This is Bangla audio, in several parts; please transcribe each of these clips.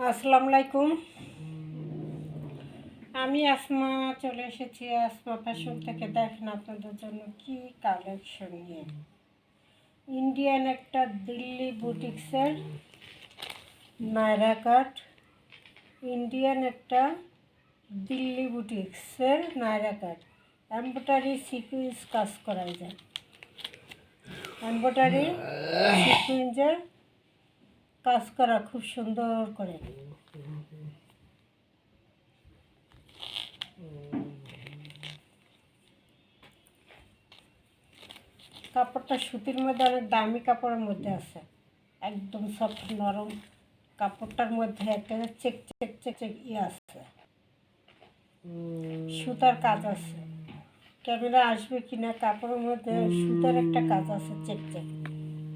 আসসালামু আলাইকুম। আমি আসমা চলে এসেছি আসমা ফ্যাশন থেকে। দেখেন আপনাদের জন্য কি কালেকশন নিয়ে। ইন্ডিয়ান একটা দিল্লি বুটিক্সের নায়রা কাট। ইন্ডিয়ান একটা দিল্লি বুটিক্সের নায়রা কাট। এমব্রয়ডারি সিকুয়েন্স কাজ করা যায়। এমব্রয়ডারি সিকুয়েন্সের কাজ করা খুব সুন্দর করে। কাপড়টা সুতির মধ্যে অনেক দামি কাপড়ের মধ্যে আছে, একদম সফট নরম। কাপড়টার মধ্যে একটা চেক চেক চেক চেক আছে, সুতার কাজ আছে। ক্যামেরা আসবে কিনা, কাপড়ের মধ্যে সুতার একটা কাজ আছে, চেক চেক।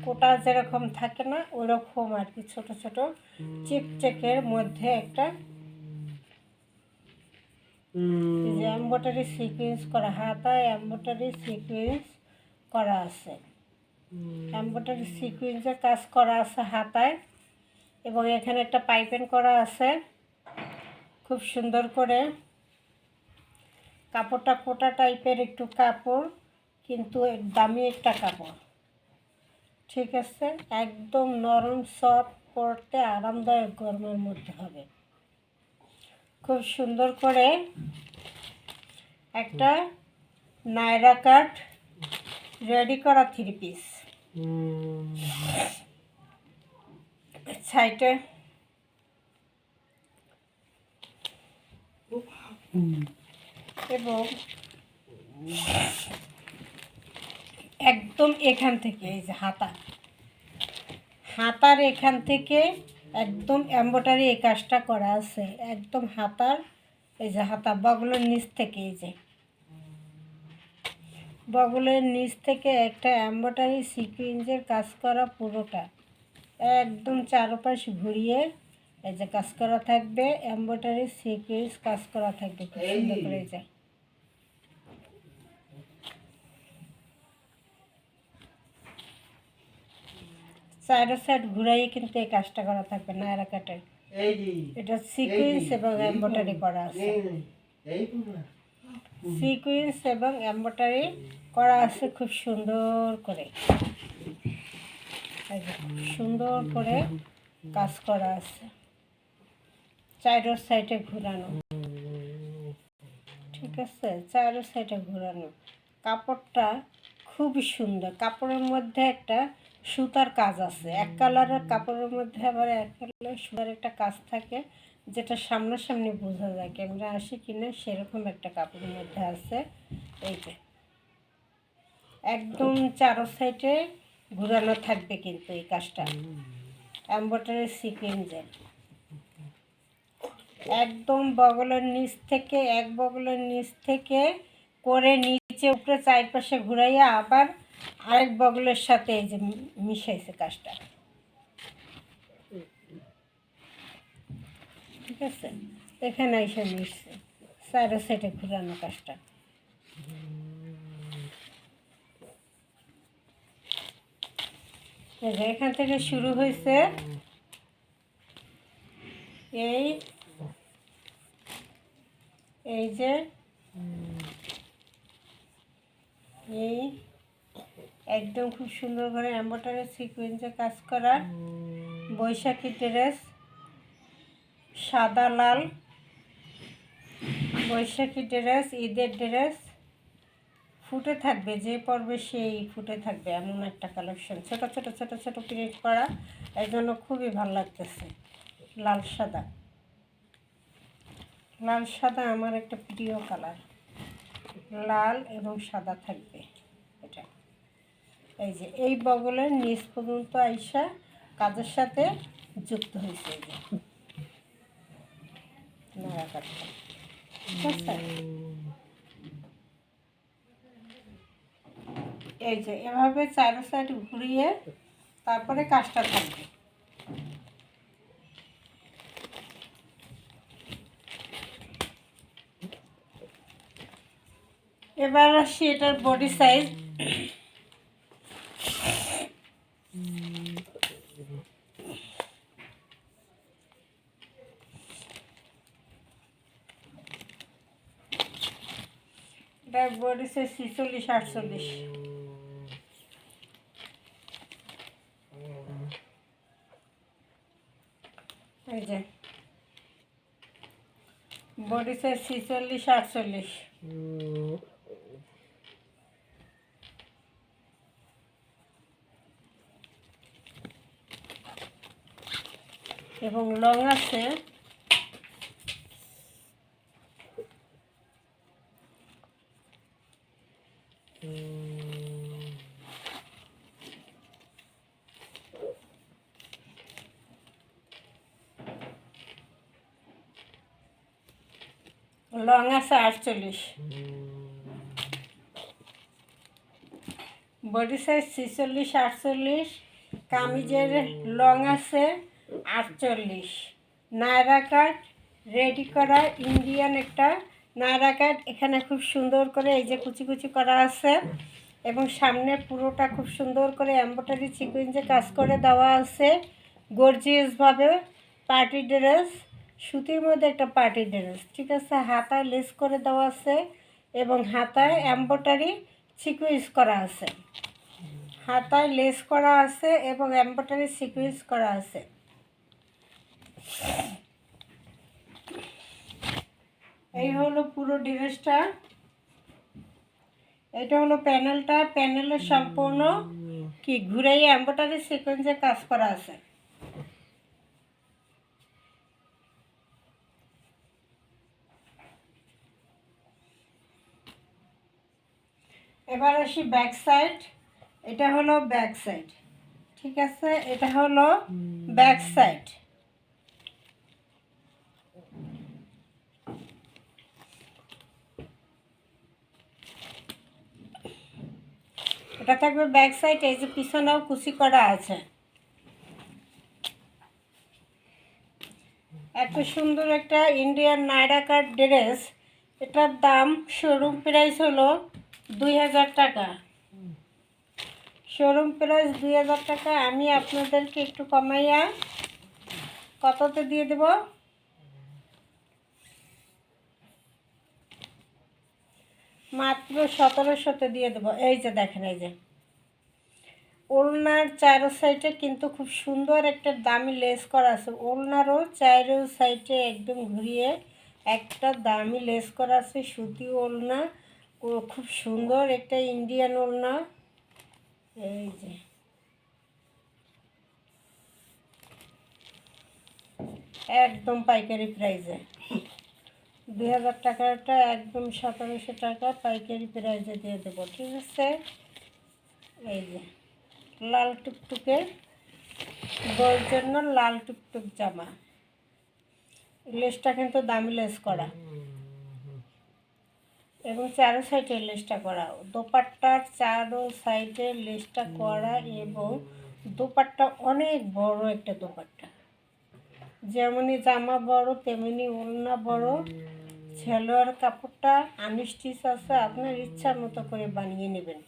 কোটা যেরকম থাকে না ওরকম আর কি, ছোট ছোট চেক চেকের মধ্যে একটা এমব্রয়ডারি সিকুয়েন্স করা, হাতায় এমব্রয়ডারি সিকুয়েন্স করা আছে। এমব্রয়ডারি সিকুয়েন্সের কাজ করা আছে হাতায়, এবং এখানে একটা পাইপিং করা আছে খুব সুন্দর করে। কাপড়টা কোটা টাইপের একটু কাপড়, কিন্তু দামি একটা কাপড়, ঠিক আছে। একদম নরম সফট, পরতে আরামদায়ক, গরমের মধ্যে হবে। খুব সুন্দর করে একটা নায়রা কাট রেডি করা থ্রি পিস। সাইডে এবং একদম এখান থেকে এই যে হাতার এখান থেকে একদম এমব্রয়ডারি এই কাজটা করা আছে। একদম হাতার এই যে হাতা বগলের নিচ থেকে, এই যে বগলের নিচ থেকে একটা এমব্রয়ডারি সিকুয়েন্সের কাজ করা পুরোটা একদম চারপাশ ঘুরিয়ে এই যে কাজ করা থাকবে। এমব্রয়ডারি সিকুয়েন্স কাজ করা থাকবে খুব সুন্দর করে। এই যে সাইডের সাইড ঘুরাইয়ে কিন্তু এই কাজটা করা থাকবে নায়রা কাটের। এটা সিকুয়েন্স এবং এমব্রয়ডারি করা আছে, সিকুয়েন্স এবং এমব্রয়ডারি করা আছে খুব সুন্দর করে। সুন্দর করে কাজ করা আছে, চারোর সাইডে ঘুরানো, ঠিক আছে। চারোর সাইডে ঘুরানো। কাপড়টা খুবই সুন্দর। কাপড়ের মধ্যে একটা সুতার কাজ আছে, এক কালারের কাপড়ের মধ্যে আবার এক কালারের সুতার একটা কাজ থাকে, যেটা সামনাসামনি বোঝা যায়, ক্যামেরা আসে কিনা সেরকম একটা কাপড়ের মধ্যে আছে। এই যে একদম চারো সাইডে ঘুরানো থাকবে কিন্তু এই কাজটা এমব্রয়ডারি সিকুয়েন্সের। একদম বগলের নিচ থেকে, এক বগলের নিচ থেকে করে নিচে উপরে চারপাশে ঘুরাইয়া আবার আরেক বগলের সাথে এই যে মিশাইছে কাজটা, ঠিক আছে। এখানে এসে মিশছে, চারো সাইডে ঘুরানো কাজটা। এখান থেকে শুরু হয়েছে এই যে এই একদম খুব সুন্দর করে এমব্রয়ডারি সিকুয়েন্সে কাজ করা বৈশাখী ড্রেস, সাদা লাল বৈশাখী ড্রেস, ঈদের ড্রেস ফুটে থাকবে, যে পরবে সেই ফুটে থাকবে, এমন একটা কালেকশন। ছোট ছোট ছোট ছোট প্রিন্ট করা, এই জন্য খুবই ভালো লাগতেছে। লাল সাদা, লাল সাদা আমার একটা প্রিয় কালার, লাল এবং সাদা থাকবে এটা। এই যে এই বগলের নিচ পর্যন্ত আইসা কাজের সাথে যুক্ত হয়েছে এই যে নাড়া কাটটা, ঠিক আছে। এই যে এভাবে চারো সাইড ঘুরিয়ে তারপরে কাজটা থাকবে। এবার আসি এটার বডি সাইজ। এটা বডি সাইজ 46 48। এই যে বডি সাইজ 46 48। এবং লং আছে লং আছে 48। Body size 46 48। কামিজের লং আছে 48। নায়রা কাট রেডি করা ইন্ডিয়ান একটা নায়রা কাট। এখানে খুব সুন্দর করে এই যে কুচি কুচি করা আছে এবং সামনে পুরোটা খুব সুন্দর করে এমব্রয়ডারি সিকোয়েন্সে কাজ করে দেওয়া আছে। গর্জিয়াসভাবে পার্টি ড্রেস, সুতির মধ্যে একটা পার্টি ড্রেস, ঠিক আছে। হাতায় লেস করে দেওয়া আছে এবং হাতায় এমব্রয়ডারি সিকোয়েন্স করা আছে। হাতায় লেস করা আছে এবং এমব্রয়ডারি সিকোয়েন্স করা আছে। এই হলো পুরো ড্রেসটা। এটা হলো প্যানেলটা। প্যানেলের সম্পূর্ণ কি ঘুরেই এমব্রয়ডারি সিকোয়েন্সে কাজ করা আছে। এবার আসি ব্যাক সাইড। এটা হলো ব্যাক সাইড, ঠিক আছে। এটা হলো ব্যাক সাইড। এটা থাকবে ব্যাক সাইড। এই যে পিছনেও কুচি করা আছে। এত সুন্দর একটা ইন্ডিয়ান নায়রা কাট ড্রেস। এটার দাম শোরুম প্রাইস হলো 2000 টাকা। শোরুম প্রাইস 2000 টাকা। আমি আপনাদেরকে একটু কমাইয়া কততে দিয়ে দেব, মাত্র 1700-তে দিয়ে দেবো। এই যে দেখেন, এই যে ওড়নার চারো সাইডে কিন্তু খুব সুন্দর একটা দামি লেস করা আছে। ওড়নারও চারো সাইডে একদম ঘুরিয়ে একটা দামি লেস করা আছে। সুতি ওড়না, খুব সুন্দর একটা ইন্ডিয়ান ওড়না। এই যে একদম পাইকারি প্রাইসে 2000 টাকাটা একদম 1700 টাকা পাইকারি প্রাইসে দিয়ে দেবো, ঠিক আছে। এই যে লাল টুকটুকে বউর জন্য লাল টুকটুক জামা। লেসটা কিন্তু দামি লেস করা এবং চারো সাইডে লেসটা করা। দোপাট্টার চারো সাইডে লেসটা করা এবং দোপাট্টা অনেক বড় একটা দোপাট্টা। যেমনই জামা বড় তেমনি ওড়না বড়। সালোয়ার কাপড়টা আনস্টিচ আছে, আপনার ইচ্ছা মতো করে বানিয়ে নেবেন।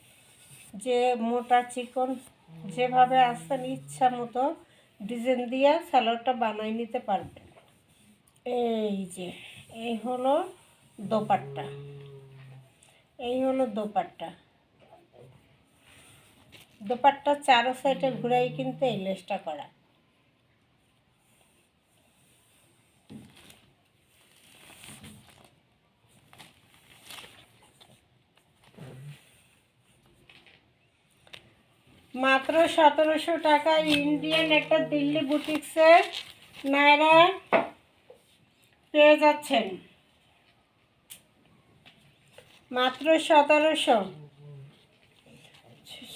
যে মোটা চিকন যেভাবে আসছেন ইচ্ছা মতো ডিজাইন দিয়ে সালোয়ারটা বানিয়ে নিতে পারবেন। এই যে এই হলো দোপাট্টা। এই হলো দোপাট্টা। দোপাট্টা চারো সাইডে ঘুরাই কিন্তু এই লেসটা করা। মাত্র 1700 টাকা ইন্ডিয়ান একটা দিল্লি বুটিক্সের নায়রা পেয়ে যাচ্ছেন। মাত্র 1700।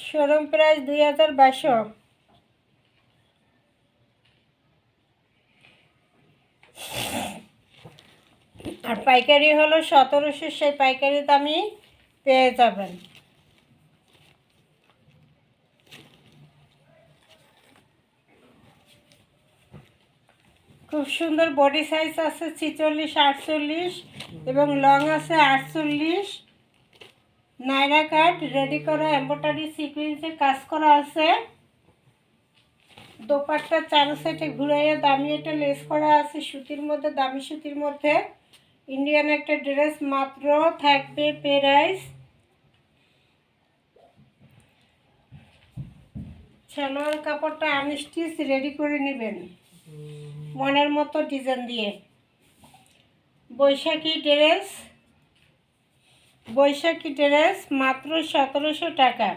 Showroom price 2200। আর পাইকারি হলো 1700। সেই পাইকারি দামই পেয়ে যাবেন। খুব সুন্দর বডি সাইজ আছে 46 48 এবং লং আছে 48। নায়রা কাট রেডি করা এমব্রয়ডারি সিকোয়েন্সে কাজ করা আছে। দোপাট্টা চারো সাইডে ঘুরাইয়া দামি একটা লেস করা আছে সুতির মধ্যে, দামি সুতির মধ্যে। ইন্ডিয়ান একটা ড্রেস, মাত্র থাকবে প্রাইস, সালোয়ার কাপড়টা আনস্টিচ রেডি করে নেবেন মনের মতো ডিজাইন দিয়ে। বৈশাখী ড্রেস মাত্র 1700 টাকা,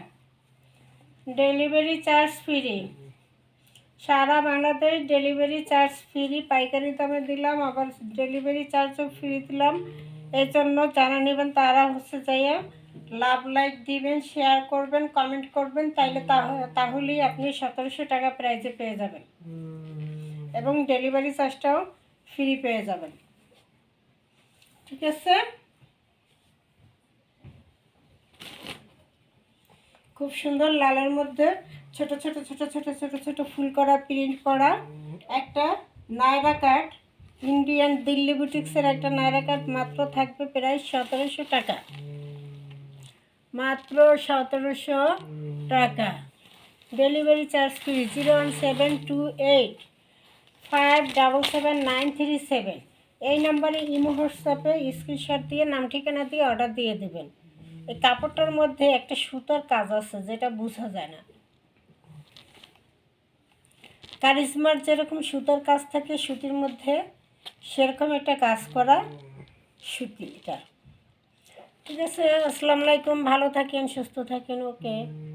ডেলিভারি চার্জ ফ্রি, সারা বাংলাদেশ ডেলিভারি চার্জ ফ্রি। পাইকারি দামে দিলাম, আবার ডেলিভারি চার্জও ফ্রি দিলাম। এই জন্য যারা নেবেন তারা যাইয়া লাভ লাইক দিবেন, শেয়ার করবেন, কমেন্ট করবেন, তাহলেই আপনি 1700 টাকা প্রাইজে পেয়ে যাবেন এবং ডেলিভারি চার্জটাও ফ্রি পেয়ে যাবেন। ঠিক আছে, খুব সুন্দর লালের মধ্যে ছোট ছোট ছোট ছোট ছোট ছোট ফুল করা প্রিন্ট করা একটা নায়রা কাট, ইন্ডিয়ান দিল্লি বুটিক্সের একটা নায়রা কাট, মাত্র থাকবে প্রায় 1700 টাকা, মাত্র 1700 টাকা, ডেলিভারি চার্জ ফ্রি। 01728577937 এই নাম্বারে ইমো হোয়াটসঅ্যাপে স্ক্রিনশট দিয়ে নাম ঠিকানা দিয়ে অর্ডার দিয়ে দেবেন। এই কাপড়টার মধ্যে একটা সুতার কাজ আছে যেটা বোঝা যায় না। কারিজমার যেরকম সুতার কাজ থাকে সুতির মধ্যে, সেরকম একটা কাজ করা সুতি এটা। ঠিক আছে, আসসালামু আলাইকুম, ভালো থাকেন, সুস্থ থাকেন, ওকে।